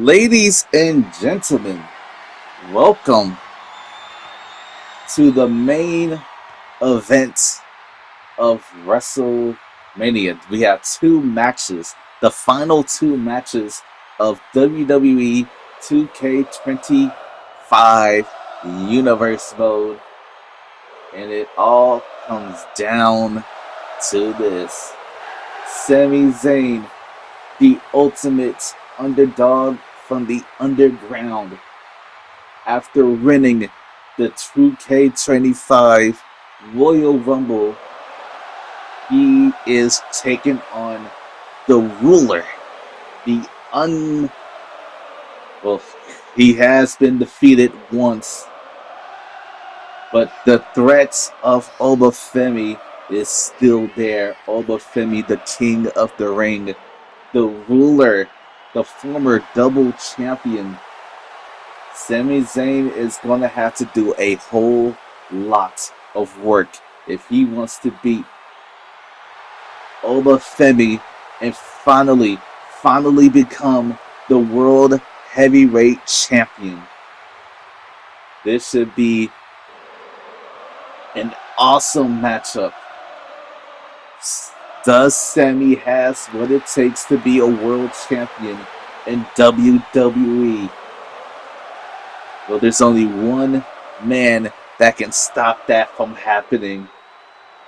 Ladies and gentlemen, welcome to the main event of WrestleMania. We have two matches, the final two matches of WWE 2K25 Universe Mode, and it all comes down to this. Sami Zayn, the ultimate underdog from the underground, after winning the 2K25 Royal Rumble, he is taking on the ruler, the well, he has been defeated once, but the threats of Obafemi is still there. Obafemi, the king of the ring, the ruler, the former double champion. Sami Zayn is going to have to do a whole lot of work if he wants to beat Obafemi and finally become the world heavyweight champion. This should be an awesome matchup. Does Sami has what it takes to be a world champion in WWE? Well, there's only one man that can stop that from happening.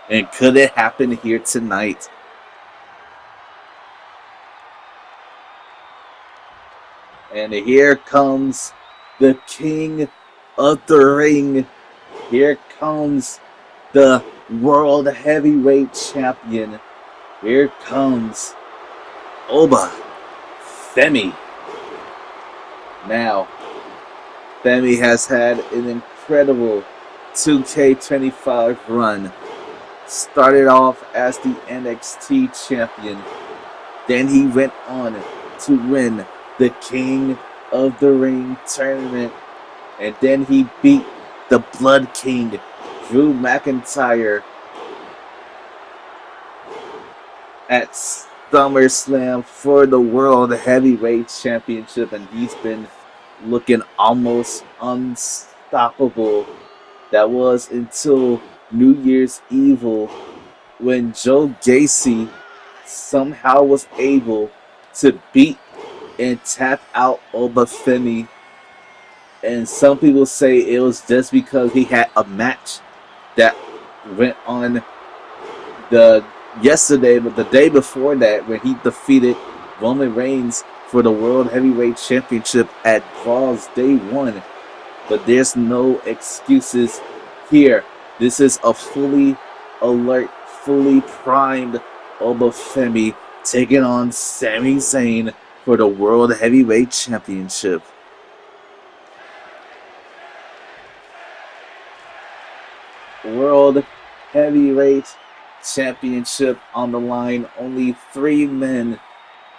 And could it happen here tonight? And here comes the king of the ring. Here comes the world heavyweight champion. Here comes Obafemi. Now, Femi has had an incredible 2K25 run. Started off as the NXT champion. Then he went on to win the King of the Ring tournament. And then he beat the Blood King, Drew McIntyre, at SummerSlam for the World Heavyweight Championship. And he's been looking almost unstoppable. That was until New Year's Eve, when Joe Gacy somehow was able to beat and tap out Obafemi. And some people say it was just because he had a match that went on yesterday, but the day before that, when he defeated Roman Reigns for the World Heavyweight Championship at Raw's Day 1. But there's no excuses here. This is a fully alert, fully primed Obafemi taking on Sami Zayn for the World Heavyweight Championship. World Heavyweight Championship on the line. Only 3 men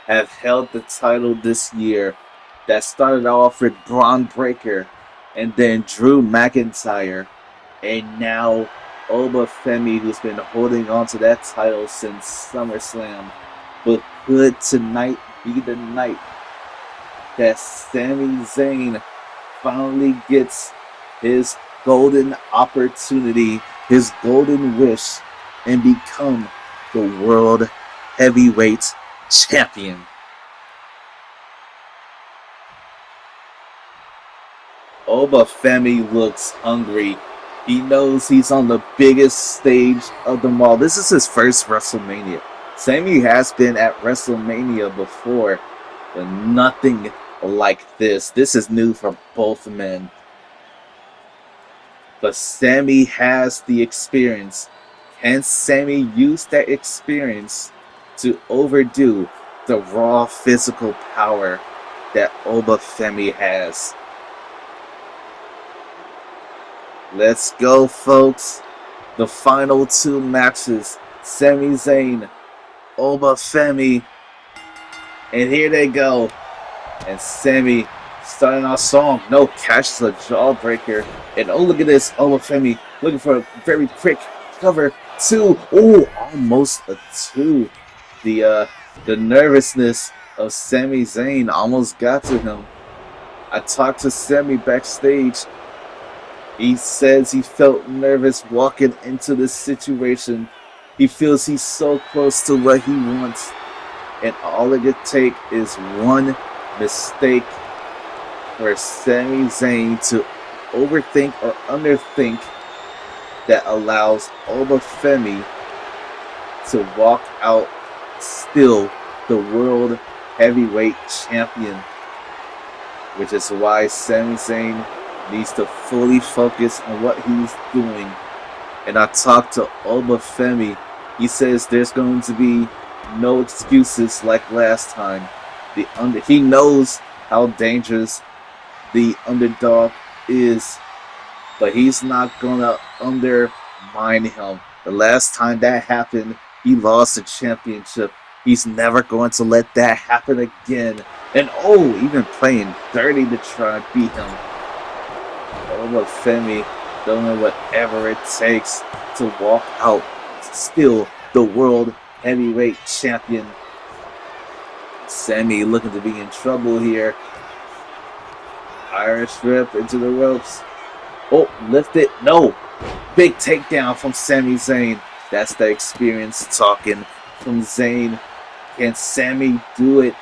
have held the title this year. That started off with Braun Breaker, and then Drew McIntyre, and now Obafemi, who's been holding on to that title since SummerSlam. But could tonight be the night that Sami Zayn finally gets his golden opportunity, his golden wish, and become the World Heavyweight Champion? Obafemi looks hungry. He knows he's on the biggest stage of them all. This is his first WrestleMania. Sami has been at WrestleMania before, but nothing like this. This is new for both men. But Sami has the experience. Can Sami use that experience to overdo the raw physical power that Obafemi has? Let's go, folks. The final 2 matches. Sami Zayn, Obafemi. And here they go. And Sami starting our song. No, catches a jawbreaker. And oh, look at this. Obafemi looking for a very quick cover. 2. Oh, almost a 2. The nervousness of Sami Zayn almost got to him. I talked to Sami backstage. He says he felt nervous walking into this situation. He feels he's so close to what he wants, and all it could take is one mistake for Sami Zayn to overthink or underthink that allows Obafemi to walk out still the world heavyweight champion, which is why Sami Zayn needs to fully focus on what he's doing. And I talked to Obafemi. He says there's going to be no excuses like last time. He knows how dangerous the underdog is, but he's not gonna undermine him. The last time that happened, he lost the championship. He's never going to let that happen again. And even playing dirty to try and beat him. Femi doing whatever it takes to walk out still the world heavyweight champion. Sami looking to be in trouble here. Irish whip into the ropes. Oh, lift it. No. Big takedown from Sami Zayn. That's the experience talking from Zayn. Can Sami do it?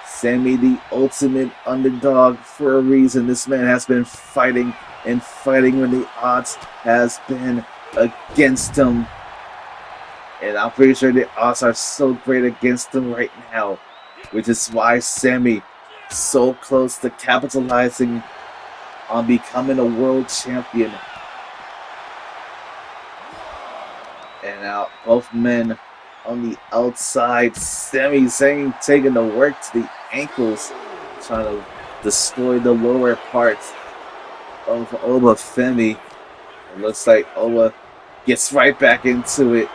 Sami, the ultimate underdog for a reason. This man has been fighting and fighting when the odds has been against him. And I'm pretty sure the odds are so great against him right now, which is why Sami so close to capitalizing on becoming a world champion. And now both men on the outside. Sami Zayn taking the work to the ankles, trying to destroy the lower parts of Obafemi. It looks like Oba gets right back into it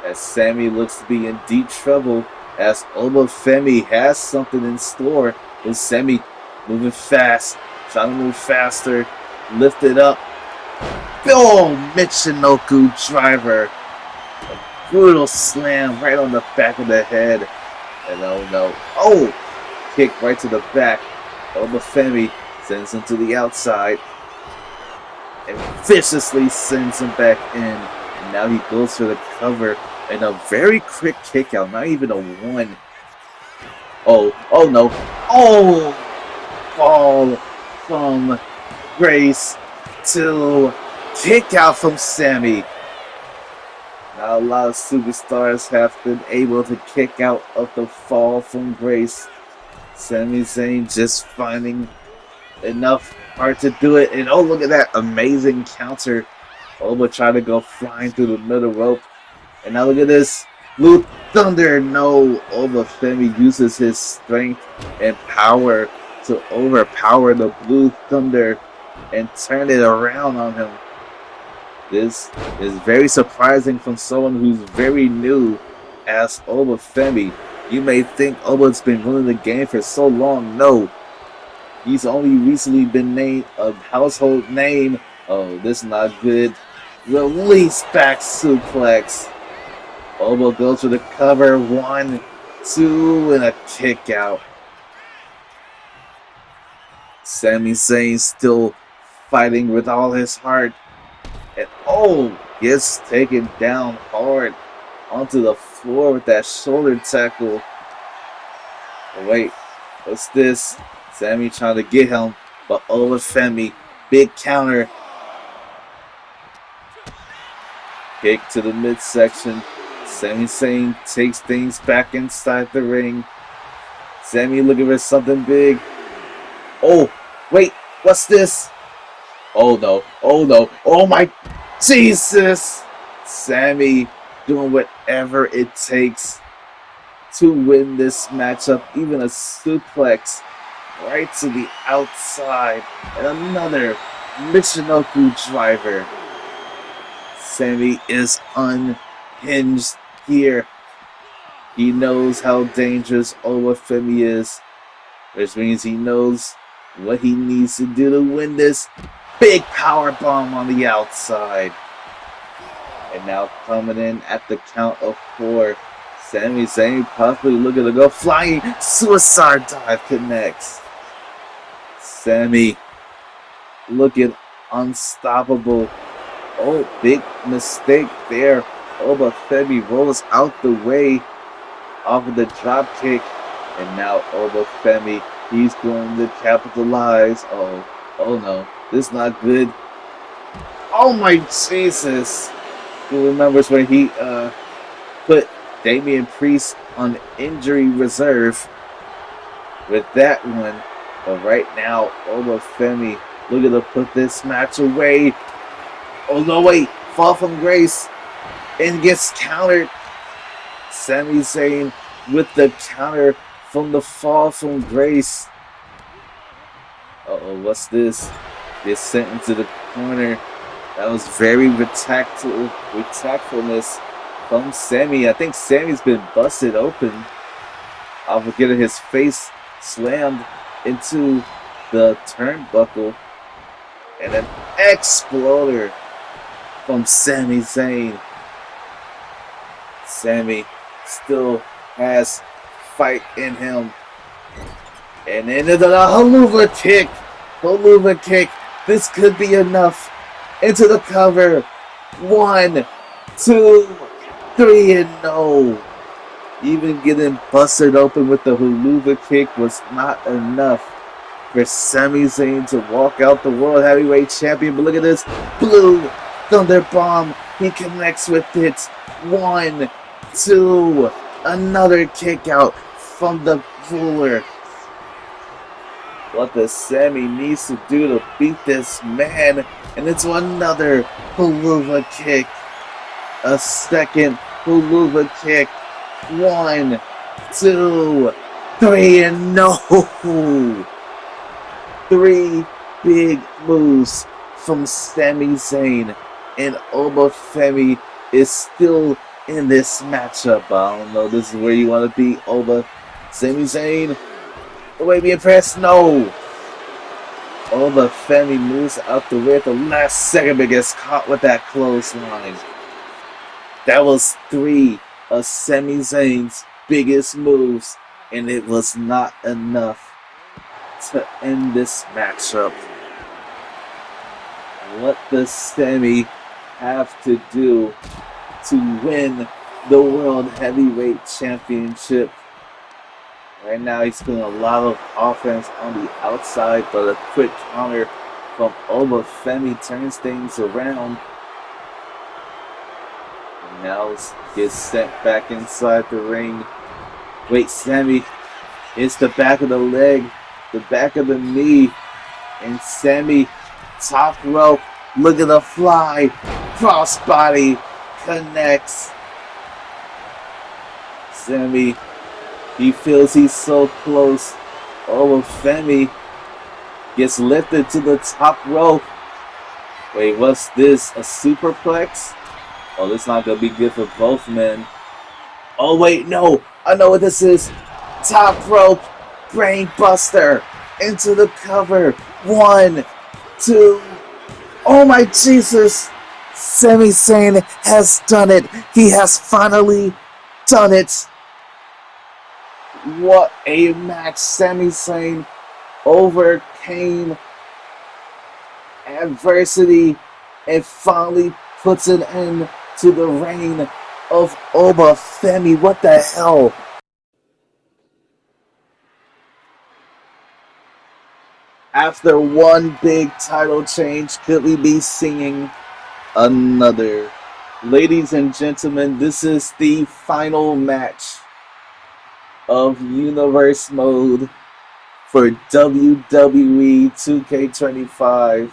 as Sami looks to be in deep trouble as Obafemi has something in store. With Sami moving fast, trying to move faster, lift it up. Boom! Michinoku driver. A brutal slam right on the back of the head. And oh no. Oh! Kick right to the back. Obafemi sends him to the outside. And viciously sends him back in. And now he goes for the cover. And a very quick kick out. Not even a one. Oh no. Oh! Fall from Grace to kick out from Sami. Not a lot of superstars have been able to kick out of the fall from Grace. Sami Zayn just finding enough heart to do it. And oh, look at that amazing counter. Oba trying to go flying through the middle rope. And now look at this. Blue Thunder. No. Obafemi uses his strength and power to overpower the Blue Thunder and turn it around on him. This is very surprising from someone who's very new as Obafemi. You may think Oba's been running the game for so long. No. He's only recently been named a household name. Oh, this is not good. Release back suplex. Oba goes for the cover. 1, 2, and a kick out. Sami Zayn still fighting with all his heart. And gets taken down hard onto the floor with that shoulder tackle. Oh, wait, what's this? Sami trying to get him, but Obafemi, big counter. Kick to the midsection. Sami Zayn takes things back inside the ring. Sami looking for something big. Oh, wait, what's this? Oh no, oh my Jesus! Sami doing whatever it takes to win this matchup. Even a suplex right to the outside. And another Michinoku driver. Sami is unhinged here. He knows how dangerous Obafemi is, which means he knows what he needs to do to win this. Big power bomb on the outside. And now coming in at the count of 4, Sami Zayn possibly looking to go flying. Suicide dive connects. Sami looking unstoppable. Oh, big mistake there. Oba Femi rolls out the way off of the drop kick. And now Oba Femi, he's going to capitalize. Oh no, this is not good. Oh my Jesus. Who remembers when he put Damian Priest on injury reserve with that one. But right now, Oba Femi looking to put this match away. Oh no, wait, fall from grace and gets countered. Sami Zayn with the counter from the fall from grace. Uh-oh, what's this? Gets sent into the corner. That was very tactfulness from Sami. I think Sami's been busted open off of getting his face slammed into the turnbuckle. And an exploder from Sami Zayn. Sami still has fight in him. And then the Haluva kick. Haluva kick. This could be enough. Into the cover. 1, 2, 3, and no. Even getting busted open with the Haluva kick was not enough for Sami Zayn to walk out the World Heavyweight Champion. But look at this. Blue Thunder Bomb. He connects with it. 1, 2. Another kick out from the ruler. What does Sami needs to do to beat this man? And it's another Haluva kick. A second Haluva kick. 1, 2, 3, and no! 3 big moves from Sami Zayn. And Oba Femi is still in this matchup. I don't know, this is where you want to be, Oba. Sami Zayn, the way being pressed, no! Oba Femi moves out the way at the last second, but gets caught with that clothesline. That was 3 of Sami Zayn's biggest moves, and it was not enough to end this matchup. What does Sami have to do to win the World Heavyweight Championship? Right now he's putting a lot of offense on the outside, but a quick counter from Oba Femi turns things around. And now gets sent back inside the ring. Wait, Sami, it's the back of the leg, the back of the knee, and Sami, top rope, look at the fly, crossbody, connects. Sami, he feels he's so close. Oba Femi gets lifted to the top rope. Wait, what's this? A superplex? Oh, this is not going to be good for both men. Oh, wait, no. I know what this is. Top rope, brain buster, into the cover. 1, 2. Oh, my Jesus. Sami Zayn has done it. He has finally done it. What a match. Sami Zayn overcame adversity and finally puts an end to the reign of Oba Femi. What the hell? After one big title change, could we be seeing another? Ladies and gentlemen, this is the final match of Universe Mode for WWE 2K25.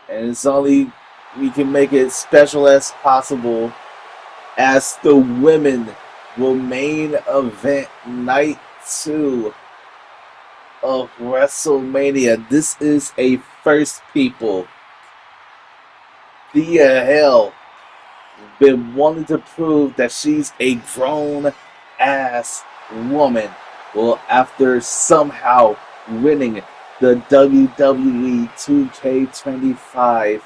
And it's only, we can make it special as possible, as the women will main event night 2 of WrestleMania. This is a first, people. Thea Hail been wanting to prove that she's a grown ass woman. Well, after somehow winning the WWE 2K25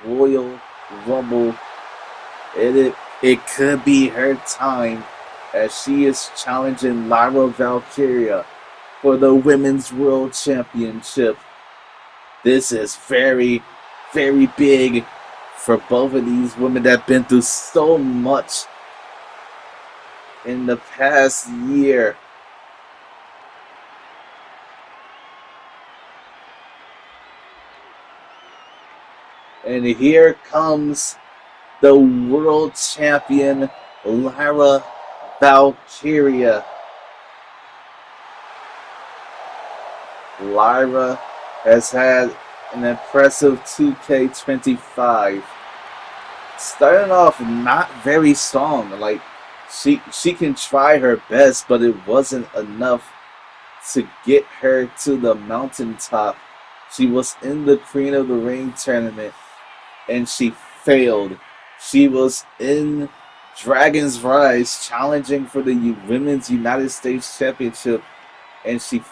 Royal Rumble, it It could be her time as she is challenging Lyra Valkyria for the Women's World Championship. This is very, very big for both of these women that have been through so much in the past year. And here comes the world champion, Lyra Valkyria. Lyra has had an impressive 2K25. Starting off not very strong. Like she can try her best, but it wasn't enough to get her to the mountaintop. She was in the Queen of the Ring tournament and she failed. She was in Dragon's Rise challenging for the Women's United States Championship and she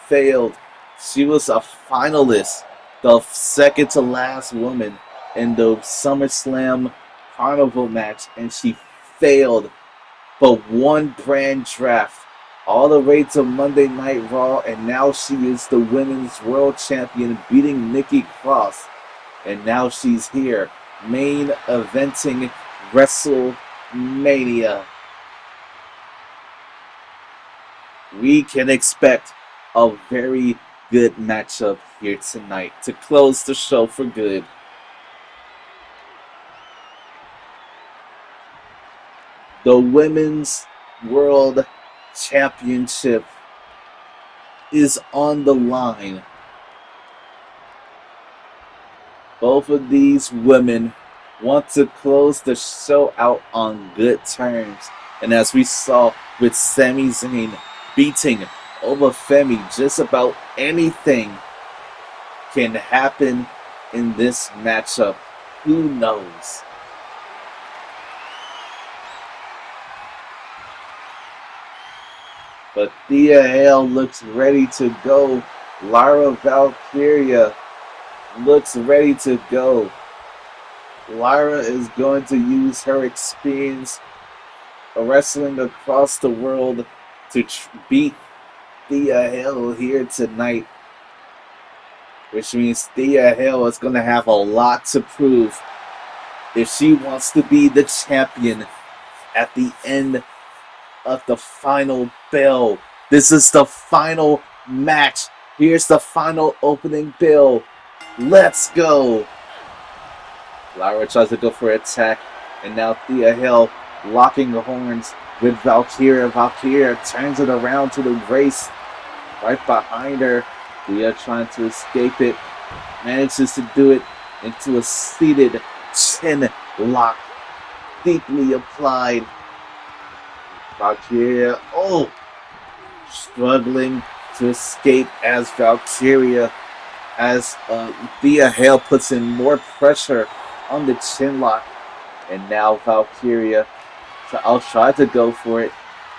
failed. She was a finalist, the second to last woman in the SummerSlam Carnival match, and she failed. But one brand draft all the way to Monday Night Raw, and now she is the Women's World Champion, beating Nikki Cross. And now she's here, main eventing WrestleMania. We can expect a very good matchup here tonight to close the show for good. The Women's World Championship is on the line. Both of these women want to close the show out on good terms. And as we saw with Sami Zayn beating Obafemi, just about anything can happen in this matchup. Who knows? But Thea Hail looks ready to go. Lyra Valkyria looks ready to go. Lyra is going to use her experience wrestling across the world to beat Thea Hail here tonight. Which means Thea Hail is going to have a lot to prove if she wants to be the champion at the end of the final bell. This is the final match. Here's the final opening bell. Let's go. Lyra tries to go for an attack, and now Thea Hail locking the horns with Valkyria. Valkyria turns it around to the race right behind her. Thea trying to escape it, manages to do it into a seated chin lock, deeply applied. Valkyria, struggling to escape as Valkyria, as Thea Hail puts in more pressure on the chin lock. And now Valkyria, I'll try to go for it,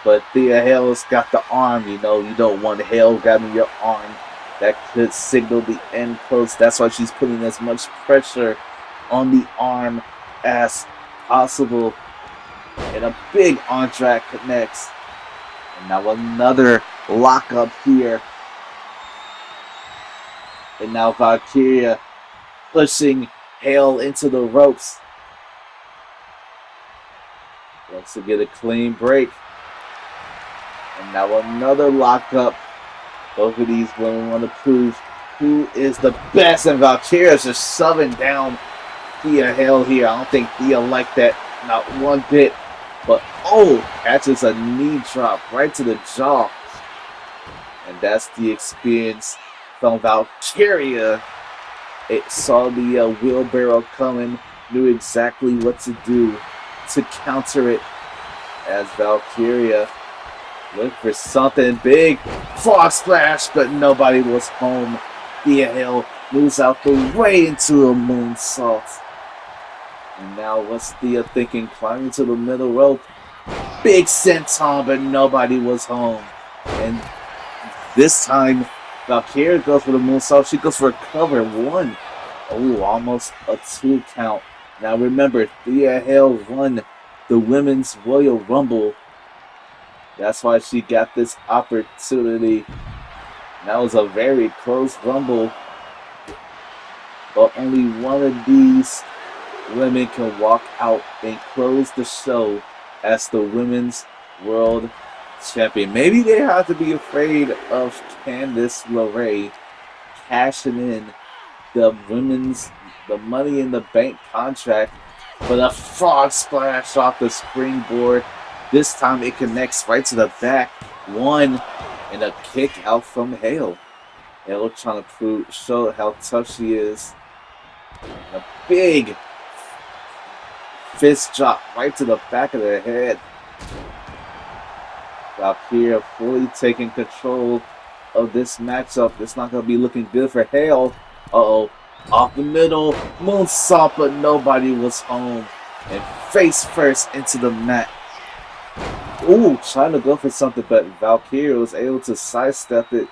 but Thea Hail's got the arm, you don't want Hail grabbing your arm. That could signal the end close. That's why she's putting as much pressure on the arm as possible. And a big arm drag connects. And now another lockup here. And now Valkyria pushing Hail into the ropes. Wants to get a clean break. And now another lockup. Both of these women want to prove who is the best. And Valkyria's just shoving down Thea Hail here. I don't think Thea liked that, not one bit. But catches a knee drop right to the jaw. And that's the experience from Valkyria. It saw the wheelbarrow coming, knew exactly what to do to counter it as Valkyria looked for something big. Frog splash, but nobody was home. Thea Hail moves out the way into a moonsault. And now what's Thea thinking? Climbing to the middle rope. Big senton, but nobody was home. And this time, Valkyria goes for the moonsault. She goes for a cover. One. Almost a 2 count. Now remember, Thea Hail won the Women's Royal Rumble. That's why she got this opportunity. That was a very close Rumble. But only one of these women can walk out and close the show as the Women's World Champion. Maybe they have to be afraid of Candice LeRae cashing in the Money in the Bank contract, but a frog splash off the springboard. This time it connects right to the back. One, and a kick out from Hail. Hail trying to show how tough she is. A big fist drop right to the back of the head. Valkyria fully taking control of this matchup. It's not going to be looking good for Hail. Uh-oh. Off the middle. Moonsault, but nobody was home. And face first into the mat. Ooh, trying to go for something, but Valkyria was able to sidestep it.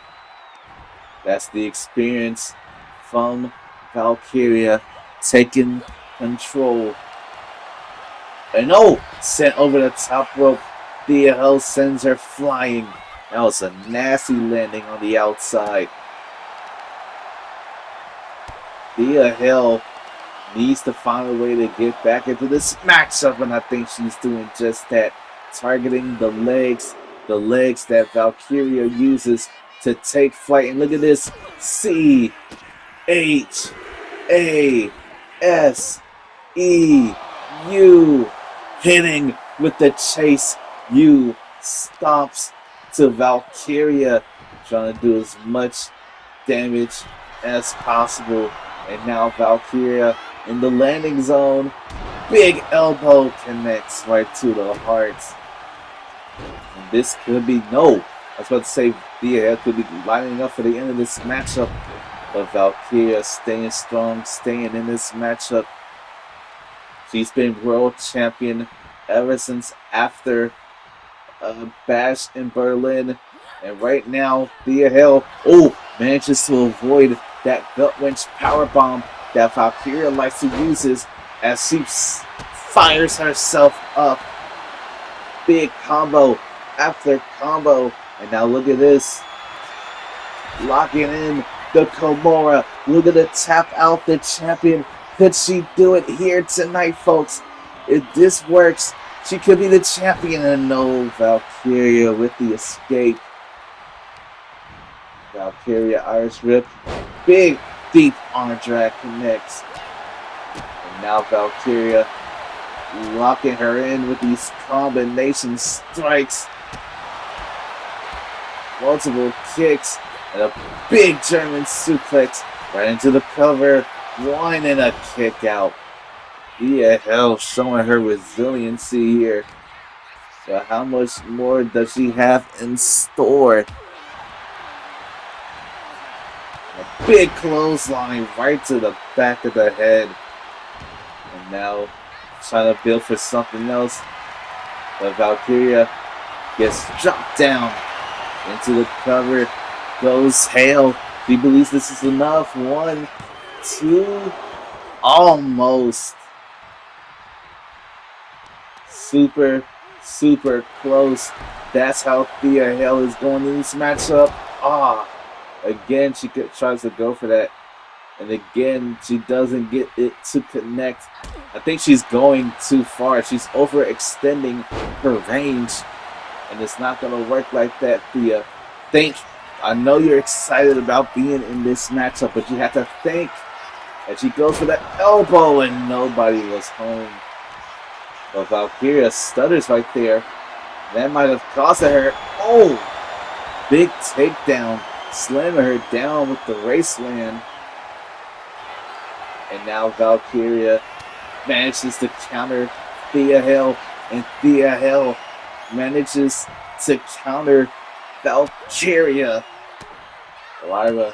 That's the experience from Valkyria taking control. And sent over the top rope. Thea Hail sends her flying. That was a nasty landing on the outside. Thea Hail needs to find a way to get back into this matchup, and I think she's doing just that. Targeting the legs that Valkyria uses to take flight. And look at this. C-H-A-S-E-U. Hitting with the chase U. Stomps to Valkyria. Trying to do as much damage as possible. And now Valkyria in the landing zone. Big elbow connects right to the heart. And this could be I was about to say Thea Hail could be lining up for the end of this matchup. But Valkyria staying strong, staying in this matchup. She's been world champion ever since after Bash in Berlin. And right now, Thea Hail manages to avoid that gut wrench powerbomb that Valkyria likes to use as she fires herself up. Big combo after combo. And now look at this. Locking in the Kimura. Look at the tap out the champion. Could she do it here tonight, folks? If this works, she could be the champion. And no, Valkyria with the escape. Valkyria Irish Rip. Big, deep arm drag connects. And now Valkyria locking her in with these combination strikes. Multiple kicks. And a big German suplex right into the cover. One and a kick out. Thea Hail showing her resiliency here. But how much more does she have in store? A big clothesline right to the back of the head. And now trying to build for something else. But Valkyria gets dropped down into the cover. Goes Hail. He believes this is enough. 1, 2, almost. Super, super close. That's how Thea Hail is going in this matchup. Again, she tries to go for that. And again, she doesn't get it to connect. I think she's going too far. She's overextending her range. And it's not going to work like that, Thea. I know you're excited about being in this matchup, but you have to think that she goes for that elbow and nobody was home. But Valkyria stutters right there. That might have cost her. Big takedown. Slamming her down with the Raceland. And now Valkyria manages to counter Thea Hail. And Thea Hail manages to counter Valkyria. Lyra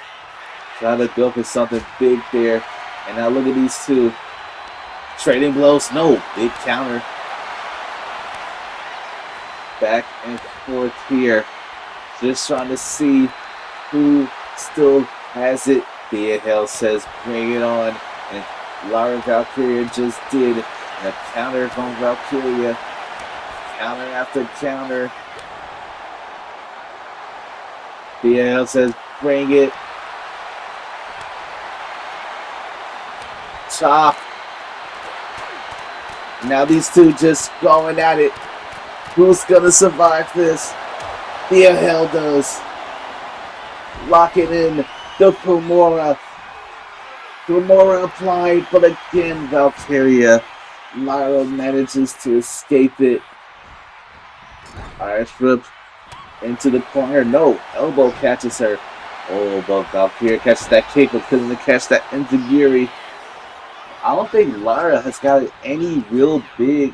trying to go for something big there. And now look at these two. Trading blows. No. Big counter. Back and forth here. Just trying to see who still has it. Thea Hail says, bring it on. And Lyra Valkyria just did. And a counter from Valkyria. Counter after counter. Thea Hail says, bring it. Chop. Now these two just going at it. Who's gonna survive this? Thea Hail does. Lock it in. The Kimura. Kimura applied, but again, Valkyria. Lyra manages to escape it. Irish whip into the corner. No, elbow catches her. Oh, but Valkyria catches that kick, but couldn't catch that Enziguri. I don't think Lyra has got any real big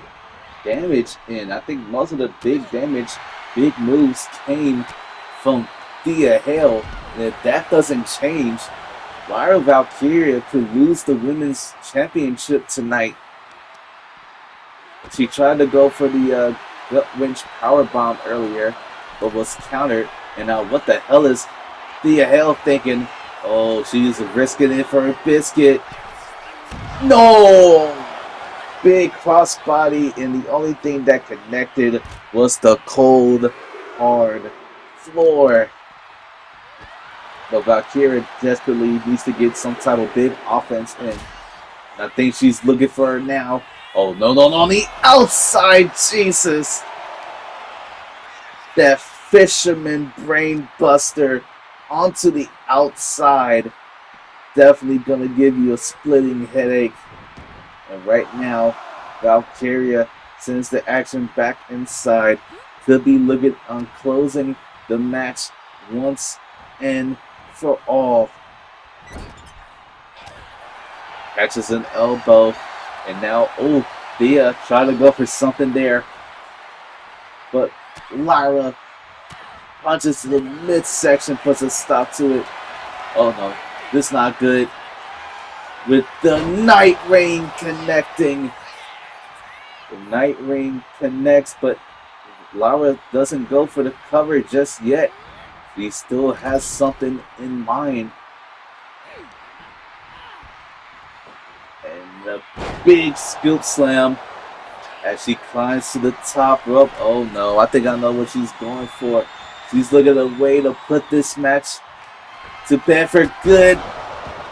damage in. I think most of the big damage, big moves came from Thea Hail. And if that doesn't change, Lyra Valkyria could lose the women's championship tonight. She tried to go for the gut wrench powerbomb earlier, but was countered. And now what the hell is Thea Hail thinking? Oh, she's risking it for a biscuit. No! Big crossbody, and the only thing that connected was the cold, hard floor. But Valkyria desperately needs to get some type of big offense in. I think she's looking for her now. Oh, no, on the outside, Jesus. That fisherman brain buster onto the outside. Definitely gonna give you a splitting headache. And right now, Valkyria sends the action back inside. Could be looking on closing the match once and for all. Catches an elbow. And now, oh, Thea trying to go for something there. But Lyra punches to the midsection, puts a stop to it. Oh no, this is not good. With the Night Rain connecting. The Night Rain connects, but Lyra doesn't go for the cover just yet. She still has something in mind. And the big scoop slam as she climbs to the top rope. Oh no, I think I know what she's going for. She's looking at a way to put this match to bed for good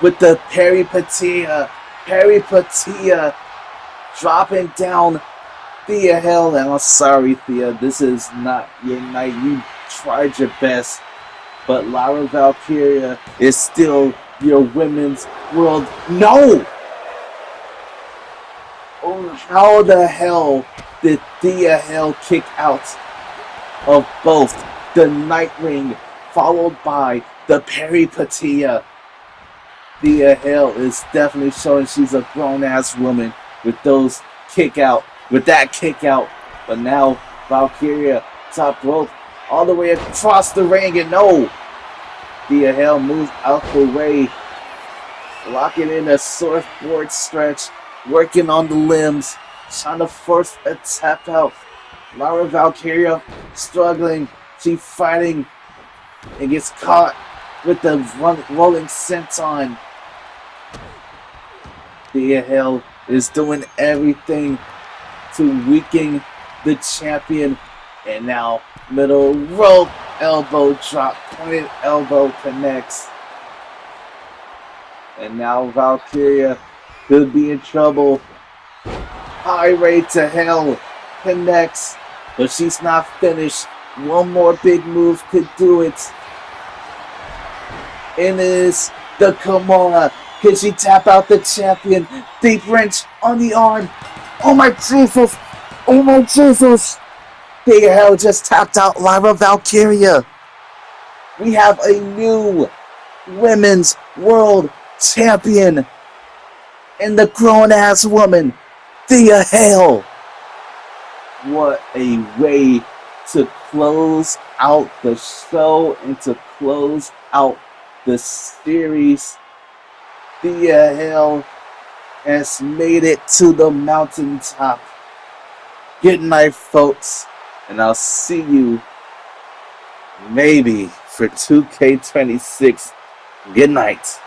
with the peripatia. Peripatia dropping down Thea Hail. And I'm sorry, Thea, this is not your night. You tried your best, but Lyra Valkyria is still your women's world. No! Oh, how the hell did Thea Hail kick out of both the Night Ring followed by the peripatia? Thea Hail is definitely showing she's a grown-ass woman with those with that kick out. But now Valkyria top rope all the way across the ring, and no! Thea Hail moves out the way, locking in a surfboard stretch, working on the limbs, trying to force a tap out. Lyra Valkyria struggling, she fighting, and gets caught with the rolling senton. Thea Hail is doing everything to weaken the champion, and now middle rope elbow drop, pointed elbow connects. And now Valkyria could be in trouble. High rate to hell connects, but she's not finished. One more big move could do it. And it is the Kimura. Can she tap out the champion? Deep wrench on the arm. Oh my Jesus! Oh my Jesus! Thea Hail just tapped out Lyra Valkyria. We have a new women's world champion. And the grown-ass woman, Thea Hail. What a way to close out the show and to close out the series. Thea Hail has made it to the mountaintop. Good night, folks, and I'll see you maybe for 2K26. Good night.